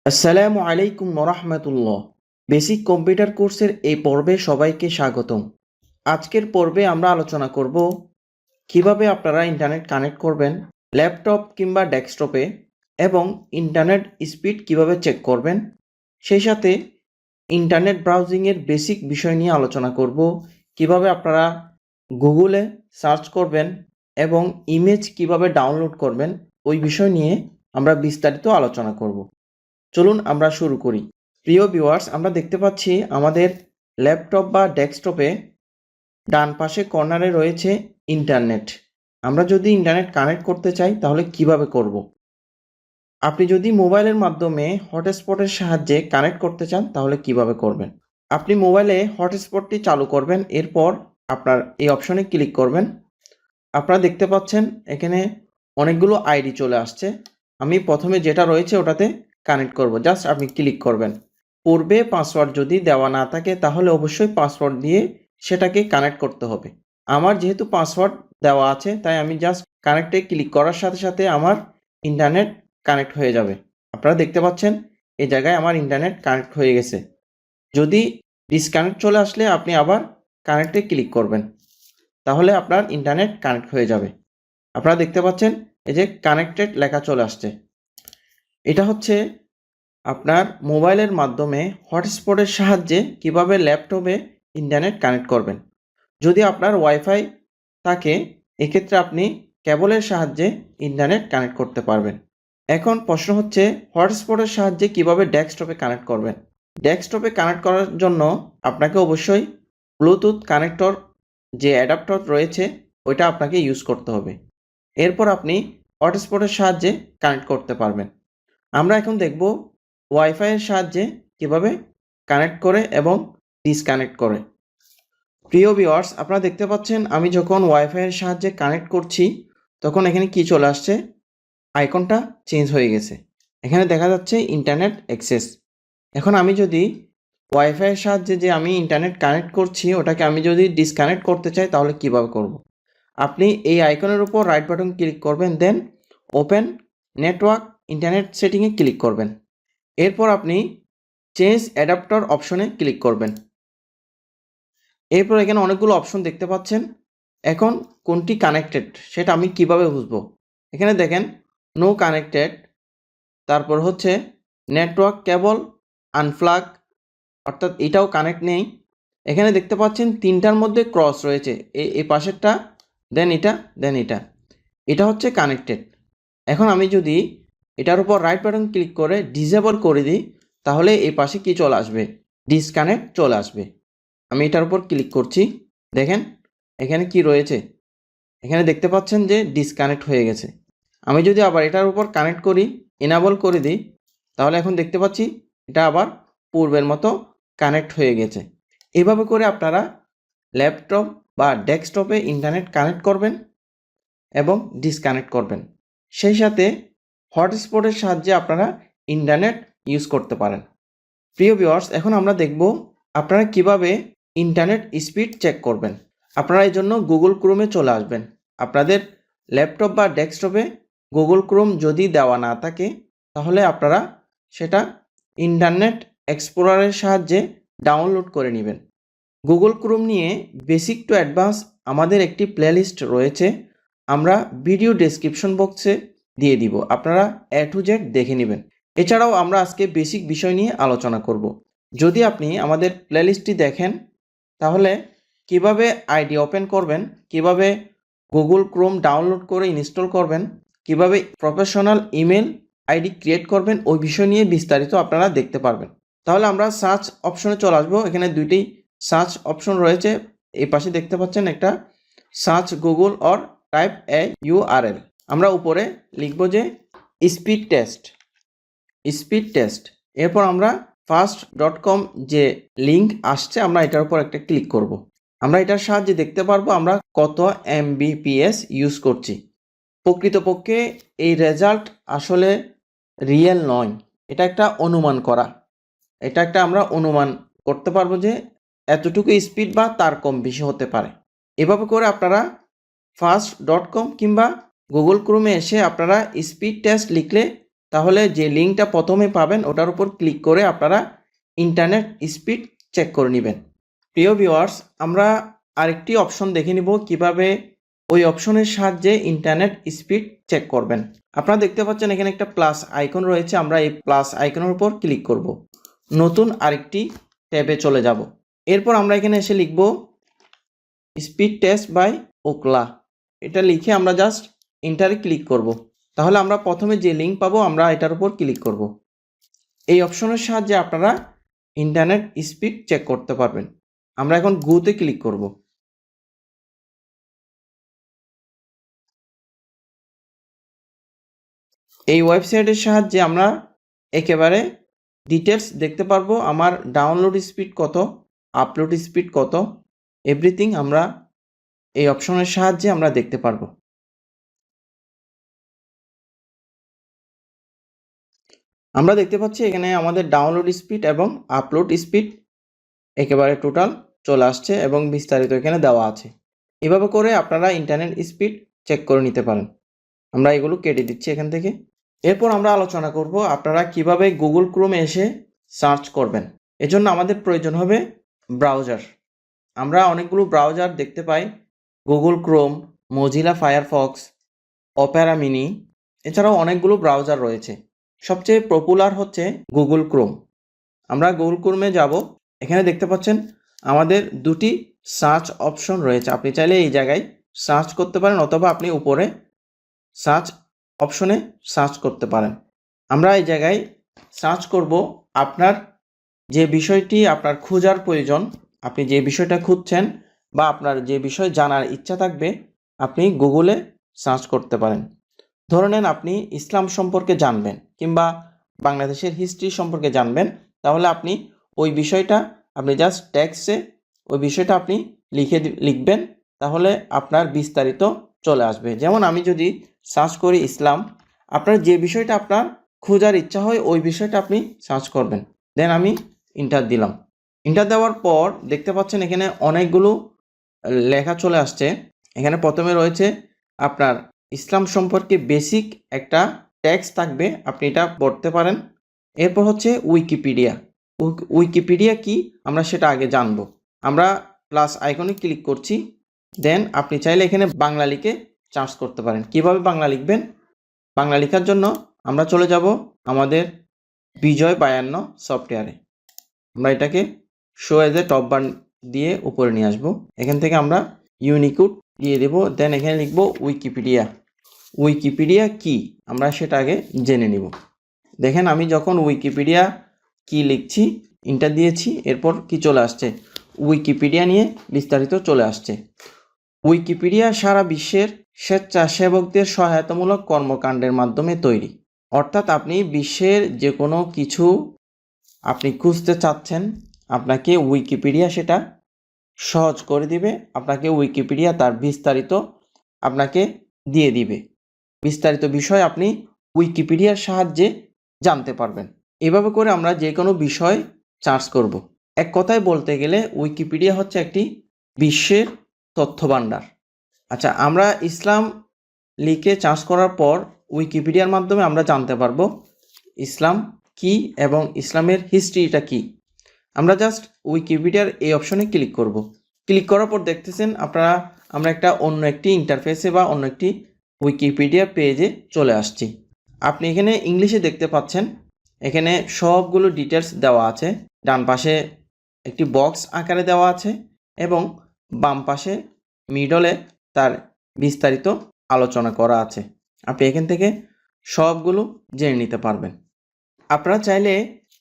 আসসালামু আলাইকুম ওরহমতুল্লাহ। বেসিক কম্পিউটার কোর্সের এই পর্বে সবাইকে স্বাগতম। আজকের পর্বে আমরা আলোচনা করব কিভাবে আপনারা ইন্টারনেট কানেক্ট করবেন ল্যাপটপ কিংবা ডেস্কটপে এবং ইন্টারনেট স্পিড কিভাবে চেক করবেন। সেই সাথে ইন্টারনেট ব্রাউজিংয়ের বেসিক বিষয় নিয়ে আলোচনা করব, কিভাবে আপনারা গুগলে সার্চ করবেন এবং ইমেজ কিভাবে ডাউনলোড করবেন ওই বিষয় নিয়ে আমরা বিস্তারিত আলোচনা করব। চলুন আমরা শুরু করি। প্রিয় ভিউয়ার্স, আমরা দেখতে পাচ্ছি আমাদের ল্যাপটপ বা ডেস্কটপে ডান পাশে কর্নারে রয়েছে ইন্টারনেট। আমরা যদি ইন্টারনেট কানেক্ট করতে চাই তাহলে কিভাবে করব? আপনি যদি মোবাইলের মাধ্যমে হটস্পটের সাহায্যে কানেক্ট করতে চান তাহলে কিভাবে করবেন? আপনি মোবাইলে হটস্পটটি চালু করবেন, এরপর আপনার এই অপশনে ক্লিক করবেন। আপনারা দেখতে পাচ্ছেন এখানে অনেকগুলো আইডি চলে আসছে। আমি প্রথমে যেটা রয়েছে ওটাতে কানেক্ট করব, জাস্ট আপনি ক্লিক করবেন। পূর্বে পাসওয়ার্ড যদি দেওয়া না থাকে তাহলে অবশ্যই পাসওয়ার্ড দিয়ে সেটাকে কানেক্ট করতে হবে। আমার যেহেতু পাসওয়ার্ড দেওয়া আছে তাই আমি জাস্ট কানেক্টে ক্লিক করার সাথে সাথে আমার ইন্টারনেট কানেক্ট হয়ে যাবে। আপনারা দেখতে পাচ্ছেন এই জায়গায় আমার ইন্টারনেট কানেক্ট হয়ে গেছে। যদি ডিসকানেক্ট চলে আসলে আপনি আবার কানেক্টে ক্লিক করবেন, তাহলে আপনার ইন্টারনেট কানেক্ট হয়ে যাবে। আপনারা দেখতে পাচ্ছেন এই যে কানেক্টেড লেখা চলে আসছে। এটা হচ্ছে আপনার মোবাইলের মাধ্যমে হটস্পটের সাহায্যে কিভাবে ল্যাপটপে ইন্টারনেট কানেক্ট করবেন। যদি আপনার ওয়াইফাই থাকে এক্ষেত্রে আপনি কেবলের সাহায্যে ইন্টারনেট কানেক্ট করতে পারবেন। এখন প্রশ্ন হচ্ছে হটস্পটের সাহায্যে কিভাবে ডেস্কটপে কানেক্ট করবেন। ডেস্কটপে কানেক্ট করার জন্য আপনাকে অবশ্যই ব্লুটুথ কানেক্টর যে অ্যাডাপ্টর রয়েছে ওইটা আপনাকে ইউজ করতে হবে। এরপর আপনি হটস্পটের সাহায্যে কানেক্ট করতে পারবেন। আমরা এখন দেখব ওয়াইফাইয়ের সাহায্যে কিভাবে কানেক্ট করে এবং ডিসকানেক্ট করে। প্রিয় ভিউয়ার্স, আপনারা দেখতে পাচ্ছেন আমি যখন ওয়াইফাইয়ের সাহায্যে কানেক্ট করছি তখন এখানে কি চলে আসছে, আইকনটা চেঞ্জ হয়ে গেছে। এখানে দেখা যাচ্ছে ইন্টারনেট অ্যাক্সেস। এখন আমি যদি ওয়াইফাইয়ের সাহায্যে যে আমি ইন্টারনেট কানেক্ট করছি ওটাকে আমি যদি ডিসকানেক্ট করতে চাই তাহলে কিভাবে করব? আপনি এই আইকনের উপর রাইট বাটন ক্লিক করবেন, দেন ওপেন নেটওয়ার্ক ইন্টারনেট সেটিংয়ে ক্লিক করবেন। এরপর আপনি চেঞ্জ অ্যাডাপ্টার অপশনে ক্লিক করবেন। এরপর এখানে অনেকগুলো অপশন দেখতে পাচ্ছেন। এখন কোনটি কানেক্টেড সেটা আমি কিভাবে বুঝবো? এখানে দেখেন নো কানেক্টেড, তারপর হচ্ছে নেটওয়ার্ক কেবল আনপ্লাগ, অর্থাৎ এটাও কানেক্ট নেই। এখানে দেখতে পাচ্ছেন তিনটার মধ্যে ক্রস রয়েছে, এই পাশেরটা, দেন এটা, দেন এটা, এটা হচ্ছে কানেক্টেড। এখন আমি যদি এটার উপর রাইট বাটন ক্লিক করে ডিসেবল করে দিই তাহলে এই পাশে কি চলে আসবে, ডিসকানেক্ট চলে আসবে। আমি এটার উপর ক্লিক করছি, দেখেন এখানে কি রয়েছে, এখানে দেখতে পাচ্ছেন যে ডিসকানেক্ট হয়ে গেছে। আমি যদি আবার এটার উপর কানেক্ট করি, এনাবল করে দিই, তাহলে এখন দেখতে পাচ্ছি এটা আবার পূর্বের মতো কানেক্ট হয়ে গেছে। এভাবে করে আপনারা ল্যাপটপ বা ডেস্কটপে ইন্টারনেট কানেক্ট করবেন এবং ডিসকানেক্ট করবেন। সেই সাথে হটস্পটের সাহায্যে আপনারা ইন্টারনেট ইউজ করতে পারেন। প্রিয় ভিউয়ার্স, এখন আমরা দেখব আপনারা কিভাবে ইন্টারনেট স্পিড চেক করবেন। আপনারা এই জন্য গুগল ক্রোমে চলে আসবেন। আপনাদের ল্যাপটপ বা ডেস্কটপে গুগল ক্রোম যদি দেওয়া না থাকে তাহলে আপনারা সেটা ইন্টারনেট এক্সপ্লোরারের সাহায্যে ডাউনলোড করে নেবেন। গুগল ক্রোম নিয়ে বেসিক টু অ্যাডভান্স আমাদের একটি প্লেলিস্ট রয়েছে, আমরা ভিডিও ডেসক্রিপশন বক্সে দিয়ে দিব, আপনারা এ টু জেড দেখে নেবেন। এছাড়াও আমরা আজকে বেসিক বিষয় নিয়ে আলোচনা করব। যদি আপনি আমাদের প্লেলিস্টটি দেখেন তাহলে কিভাবে আইডি ওপেন করবেন, কিভাবে গুগল ক্রোম ডাউনলোড করে ইনস্টল করবেন, কিভাবে প্রফেশনাল ইমেল আইডি ক্রিয়েট করবেন ওই বিষয় নিয়ে বিস্তারিত আপনারা দেখতে পারবেন। তাহলে আমরা সার্চ অপশনে চলে আসবো। এখানে দুইটি সার্চ অপশন রয়েছে, এই পাশে দেখতে পাচ্ছেন একটা search Google or type A URL. আমরা উপরে লিখব যে স্পিড টেস্ট, স্পিড টেস্ট। এরপর আমরা fast.com যে লিঙ্ক আসছে আমরা এটার উপর একটা ক্লিক করব। আমরা এটার সাহায্যে দেখতে পারবো আমরা কত এমবিপিএস ইউজ করছি। প্রকৃতপক্ষে এই রেজাল্ট আসলে রিয়েল নয়, এটা একটা অনুমান করা, এটা একটা আমরা অনুমান করতে পারবো যে এতটুকু স্পিড বা তার কম বেশি হতে পারে। এভাবে করে আপনারা fast.com কিংবা গুগল ক্রোমে এসে আপনারা স্পিড টেস্ট লিখলে তাহলে যে লিঙ্কটা প্রথমে পাবেন ওটার উপর ক্লিক করে আপনারা ইন্টারনেট স্পিড চেক করে নেবেন। প্রিয় ভিউয়ার্স, আমরা আরেকটি অপশন দেখে নিব কিভাবে ওই অপশনের সাহায্যে ইন্টারনেট স্পিড চেক করবেন। আপনারা দেখতে পাচ্ছেন এখানে একটা প্লাস আইকন রয়েছে, আমরা এই প্লাস আইকনের উপর ক্লিক করব, নতুন আরেকটি ট্যাবে চলে যাব। এরপর আমরা এখানে এসে লিখব স্পিড টেস্ট বাই ওকলা, এটা লিখে আমরা জাস্ট এন্টারে ক্লিক করব। তাহলে আমরা প্রথমে যে লিঙ্ক পাবো আমরা এটার উপর ক্লিক করব। এই অপশনের সাহায্যে আপনারা ইন্টারনেট স্পিড চেক করতে পারবেন। আমরা এখন গোতে ক্লিক করব। এই ওয়েবসাইটের সাহায্যে আমরা একেবারে ডিটেলস দেখতে পারবো, আমার ডাউনলোড স্পিড কত, আপলোড স্পিড কত, এভরিথিং আমরা এই অপশনের সাহায্যে আমরা দেখতে পারবো। আমরা দেখতে পাচ্ছি এখানে আমাদের ডাউনলোড স্পিড এবং আপলোড স্পিড একেবারে টোটাল চলে আসছে এবং বিস্তারিত এখানে দেওয়া আছে। এভাবে করে আপনারা ইন্টারনেট স্পিড চেক করে নিতে পারেন। আমরা এগুলো কেটে দিচ্ছি এখান থেকে। এরপর আমরা আলোচনা করব আপনারা কিভাবে গুগল ক্রোমে এসে সার্চ করবেন। এজন্য আমাদের প্রয়োজন হবে ব্রাউজার। আমরা অনেকগুলো ব্রাউজার দেখতে পাই, Google Chrome, Mozilla Firefox, Opera Mini, এছাড়াও অনেকগুলো ব্রাউজার রয়েছে। সবচেয়ে পপুলার হচ্ছে গুগল ক্রোম। আমরা গুগল ক্রোমে যাব, এখানে দেখতে পাচ্ছেন আমাদের দুটি সার্চ অপশন রয়েছে। আপনি চাইলে এই জায়গায় সার্চ করতে পারেন অথবা আপনি উপরে সার্চ অপশনে সার্চ করতে পারেন। আমরা এই জায়গায় সার্চ করব আপনার যে বিষয়টি আপনার খোঁজার প্রয়োজন, আপনি যে বিষয়টা খুঁজছেন বা আপনার যে বিষয় জানার ইচ্ছা থাকবে আপনি গুগলে সার্চ করতে পারেন। ধরে নেন আপনি ইসলাম সম্পর্কে জানবেন কিংবা বাংলাদেশের হিস্ট্রি সম্পর্কে জানবেন, তাহলে আপনি ওই বিষয়টা আপনি জাস্ট টেক্সটে ওই বিষয়টা আপনি লিখবেন, তাহলে আপনার বিস্তারিত চলে আসবে। যেমন আমি যদি সার্চ করি ইসলাম, আপনার যে বিষয়টা আপনার খোঁজার ইচ্ছা হয় ওই বিষয়টা আপনি সার্চ করবেন, দেন আমি ইন্টার দিলাম। ইন্টার দেওয়ার পর দেখতে পাচ্ছেন এখানে অনেকগুলো লেখা চলে আসছে। এখানে প্রথমে রয়েছে আপনার ইসলাম সম্পর্কে বেসিক একটা টেক্সট থাকবে, আপনি এটা পড়তে পারেন। এরপর হচ্ছে উইকিপিডিয়া। উইকিপিডিয়া কি আমরা সেটা আগে জানবো। আমরা প্লাস আইকনে ক্লিক করছি, দেন আপনি চাইলে এখানে বাংলা লিখে সার্চ করতে পারেন। কিভাবে বাংলা লিখবেন? বাংলা লেখার জন্য আমরা চলে যাব আমাদের বিজয় 52 সফটওয়্যারে। আমরা এটাকে শো এজ এ টপ বার দিয়ে উপরে নিয়ে আসবো। এখান থেকে আমরা ইউনিকোড দিয়ে দেব, দেন এখানে লিখব উইকিপিডিয়া। উইকিপিডিয়া কি আমরা সেটা আগে জেনে নিব। দেখেন আমি যখন উইকিপিডিয়া কি লিখছি, ইন্টার দিয়েছি, এরপর কি চলে আসছে, উইকিপিডিয়া নিয়ে বিস্তারিত চলে আসছে। উইকিপিডিয়া সারা বিশ্বের স্বেচ্ছাসেবকদের সহায়তামূলক কর্মকাণ্ডের মাধ্যমে তৈরি। অর্থাৎ আপনি বিশ্বের যে কোনো কিছু আপনি খুঁজতে চাচ্ছেন, আপনাকে উইকিপিডিয়া সেটা সহজ করে দিবে। আপনাকে উইকিপিডিয়া তার বিস্তারিত আপনাকে দিয়ে দিবে। বিস্তারিত বিষয় আপনি উইকিপিডিয়ার সাহায্যে জানতে পারবেন। এভাবে করে আমরা যে কোনো বিষয় সার্চ করব। এক কথায় বলতে গেলে উইকিপিডিয়া হচ্ছে একটি বিশ্বের তথ্য ভাণ্ডার। আচ্ছা, আমরা ইসলাম লিখে সার্চ করার পর উইকিপিডিয়ার মাধ্যমে আমরা জানতে পারবো ইসলাম কি এবং ইসলামের হিস্ট্রিটা কি। আমরা জাস্ট উইকিপিডিয়ার এই অপশনে ক্লিক করব। ক্লিক করার পর দেখতেছেন আপনারা আমরা অন্য একটি ইন্টারফেসে বা অন্য একটি উইকিপিডিয়া পেজে চলে আসছি। আপনি এখানে ইংলিশে দেখতে পাচ্ছেন, এখানে সবগুলো ডিটেলস দেওয়া আছে। ডান পাশে একটি বক্স আকারে দেওয়া আছে এবং বাম পাশে মিডলে তার বিস্তারিত আলোচনা করা আছে। আপনি এখান থেকে সবগুলো জেনে নিতে পারবেন। আপনারা চাইলে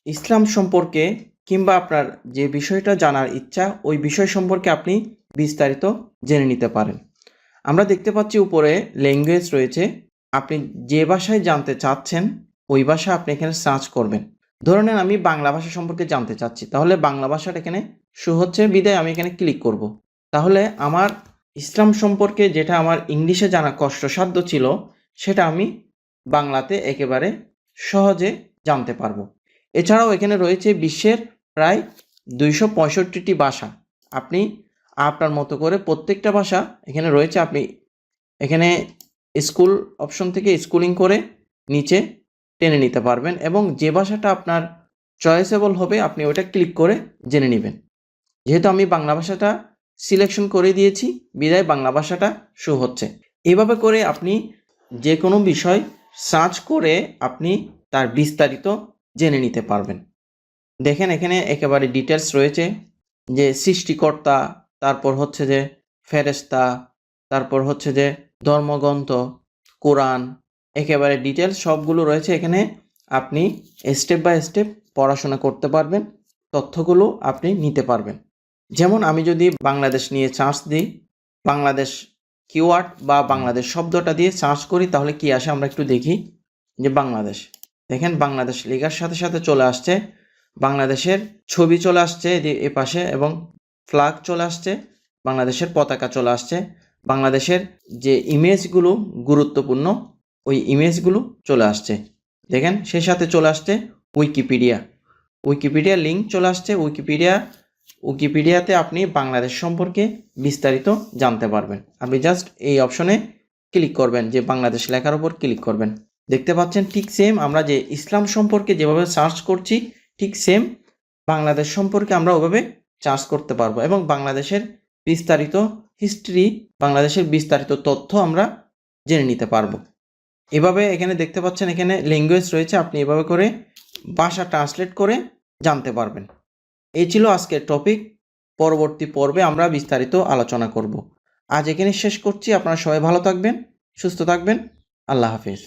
ইসলাম সম্পর্কে কিংবা আপনার যে বিষয়টা জানার ইচ্ছা ওই বিষয় সম্পর্কে আপনি বিস্তারিত জেনে নিতে পারেন। আমরা দেখতে পাচ্ছি উপরে ল্যাঙ্গুয়েজ রয়েছে, আপনি যে ভাষায় জানতে চাচ্ছেন ওই ভাষা আপনি এখানে সার্চ করবেন। ধরে নেন আমি বাংলা ভাষা সম্পর্কে জানতে চাচ্ছি, তাহলে বাংলা ভাষাটা এখানে শো হচ্ছে বিদায় আমি এখানে ক্লিক করব। তাহলে আমার ইসলাম সম্পর্কে যেটা আমার ইংলিশে জানা কষ্টসাধ্য ছিল সেটা আমি বাংলাতে একেবারে সহজে জানতে পারবো। এছাড়াও এখানে রয়েছে বিশ্বের প্রায় 265টি ভাষা। আপনি আপনার মতো করে প্রত্যেকটা ভাষা এখানে রয়েছে। আপনি এখানে স্কুল অপশন থেকে স্কুলিং করে নিচে টেনে নিতে পারবেন এবং যে ভাষাটা আপনার চয়েসেবল হবে আপনি ওটা ক্লিক করে জেনে নেবেন। যেহেতু আমি বাংলা ভাষাটা সিলেকশন করে দিয়েছি বিধায় বাংলা ভাষাটা শো হচ্ছে। এভাবে করে আপনি যে কোনো বিষয় সার্চ করে আপনি তার বিস্তারিত জেনে নিতে পারবেন। দেখেন এখানে একেবারে ডিটেলস রয়েছে যে সৃষ্টিকর্তা, তারপর হচ্ছে যে ফেরেশতা, তারপর হচ্ছে যে ধর্মগ্রন্থ, কোরআন, একেবারে ডিটেলস সবগুলো রয়েছে এখানে। আপনি স্টেপ বাই স্টেপ পড়াশোনা করতে পারবেন, তথ্যগুলো আপনি নিতে পারবেন। যেমন আমি যদি বাংলাদেশ নিয়ে সার্চ দিই, বাংলাদেশ কিওয়ার্ড বা বাংলাদেশ শব্দটা দিয়ে সার্চ করি তাহলে কি আসে আমরা একটু দেখি। যে বাংলাদেশ, দেখেন বাংলাদেশ লেখার সাথে সাথে চলে আসছে বাংলাদেশের ছবি চলে আসছে এ পাশে এবং ফ্ল্যাগ চলে আসছে, বাংলাদেশের পতাকা চলে আসছে, বাংলাদেশের যে ইমেজগুলো গুরুত্বপূর্ণ ওই ইমেজগুলো চলে আসছে। দেখেন সেই সাথে চলে আসছে উইকিপিডিয়া লিঙ্ক চলে আসছে। উইকিপিডিয়াতে আপনি বাংলাদেশ সম্পর্কে বিস্তারিত জানতে পারবেন। আপনি জাস্ট এই অপশনে ক্লিক করবেন, যে বাংলাদেশ লেখার উপর ক্লিক করবেন। দেখতে পাচ্ছেন ঠিক সেম আমরা যে ইসলাম সম্পর্কে যেভাবে সার্চ করছি ঠিক সেম বাংলাদেশ সম্পর্কে আমরা ওভাবে সার্চ করতে পারবো এবং বাংলাদেশের বিস্তারিত হিস্ট্রি, বাংলাদেশের বিস্তারিত তথ্য আমরা জেনে নিতে পারবো। এভাবে এখানে দেখতে পাচ্ছেন এখানে ল্যাঙ্গুয়েজ রয়েছে, আপনি এভাবে করে ভাষা ট্রান্সলেট করে জানতে পারবেন। এই ছিল আজকের টপিক। পরবর্তী পর্বে আমরা বিস্তারিত আলোচনা করব। আজ এখানে শেষ করছি। আপনারা সবাই ভালো থাকবেন, সুস্থ থাকবেন। আল্লাহ হাফেজ।